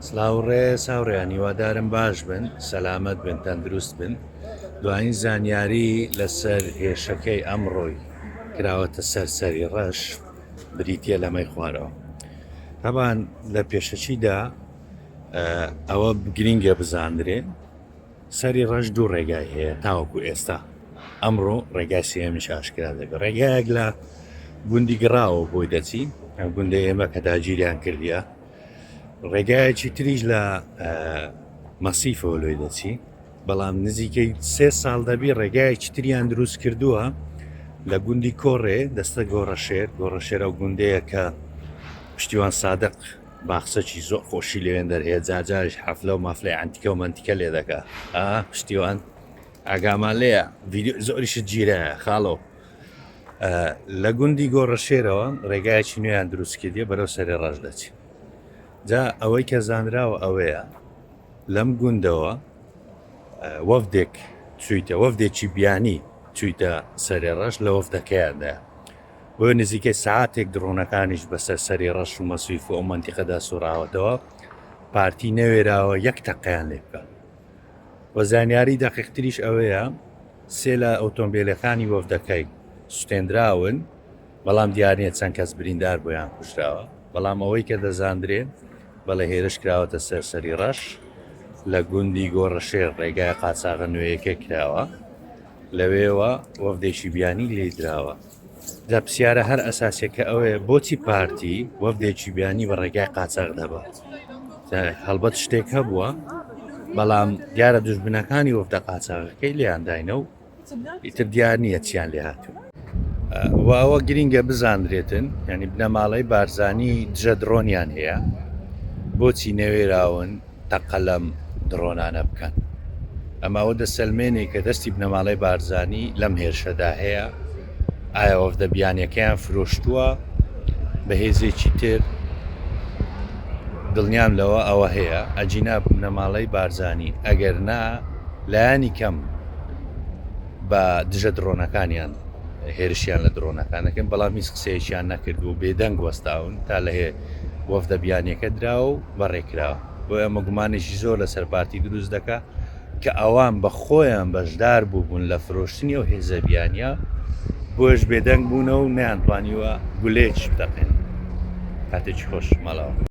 سلااوڕێ ساوڕێیان هیوادارم باش بن، سەلامەت بن، تەندروست بن. دوایین زانیاری لەسەر هێشەکەی ئەمڕۆی کراوەتە سەرسەری ڕەش بریتە لەمەی خوارەوە. طبعاً لە پێشەچیدا ئەوە گرینگە بزاندرێ سەری ڕەش دوو ڕێگای هەیە تاوەکو ئێستا. ئەمڕۆ ڕێگای سێمیش ئاشکرا دەبێت. ڕێگایەک لە گوندی گڕاوە بۆی دەچی، ئەم گوندە ئێمە کە داگیریان کردیە. ڕێگایەکی تریش لە مەسیفەوە لۆی دەچی، بەڵام نزیکەی 3 ساڵ دەبی ڕێگایەکی تریان دروست کردووە لە گوندی کۆڕێ دەستە گۆڕەشێر ئەو گوندەیە کە پشتیوان سادق باخسەکی زۆر خۆشی لێوێن دەرهەیە، جاجارش حەفلە و مافلەی ئەنتیکە و منتیکە لێ دەکا. پشتیوان ئاگامان لێیە، ڤیدیۆ زۆریشت گیرەیە خاڵۆ. لە گوندی گۆڕەشێرەوە ڕێگایەکی نوێیان دروست کردیە بەرەو سەری ڕەش دەچی. جا ئەوەی کە زانراوە ئەوەیە لەم گوندەوە وەفدێک چوویتە، وەفدێکی بیانی چوویتە سەری ڕەش لە وەفدەکەیاندا. بۆ نزیکەی ساعاتێک درۆنەکانیش بەسەر سەری ڕەش و مەسیف و ئەو منتیقەدا سوڕاوەتەوە، پارتی نەوێراوە 1 تەقەیان لێ بکە. وە زانیاری دەقیقتریش ئەوەیە 3 لە ئۆتۆمبیلەکانی وەفدەکەی سوتێنراون، بەڵام دیارنیە چەند کەس بریندار بۆیان کوژراوە. بەڵام ئەوەی کە دەزاندرێن بەڵێ هێرش کراوەتە سەرسەری ڕەش لە گوندی گۆڕەشێر ڕێگای قاچاغە نوێیەکە کراوە، لەوێوە وەفدێکی بیانی لێدراوە. جا پرسیارە هەر ئەساسیەکە ئەوەیە بۆچی پارتی وەفدێکی بیانی بە ڕێگای قاچاغ دەبە؟ هەڵبەت شتێک هەبووە، بەڵام دیارە دوژمنەکانی وەفدە قاچاغەکەی لێیانداینە و ئیتر دیار نییە چیان لێ هاتوو. ئەوە گرینگە بزاندرێتن، ینی بنەماڵەی بارزانی دژە درۆنیان هەیە، بۆچی نەوێراون تەقە لەم درۆنانە بکەن. ئەماوە دەسەلمێنێ کە دەستی بنەماڵەی بارزانی لەم هێرشەدا هەیە، ئایا وەفدە بیانیەکەیان فرۆشتووە بە هێزێکی تر؟ دڵنیام لەوە ئەوە هەیە، ئەجینا بنەماڵەی بارزانی ئەگەر نا لایانی کەم بە دژە درۆنەکانیان هێرشیان لە درۆنەکانەکەن، بەڵام هیچ قسەیەکیان نەکرد و بێدەنگ وەستاون تا لە هەیە وەفدە بیانیەکە دراوە و بەڕێکراوە. بۆ ئەمە گومانێکی زۆر لەسەر پارتی دروست دەکا کە ئەوان بە خۆیان بەشدار بوون لە فرۆشتنی و هێزە بیانیا، بۆش بێدەنگ بوونەوە و نەیانتوانیوە گولێکی بدەقێن. کاتێکی خۆش ماڵەوە.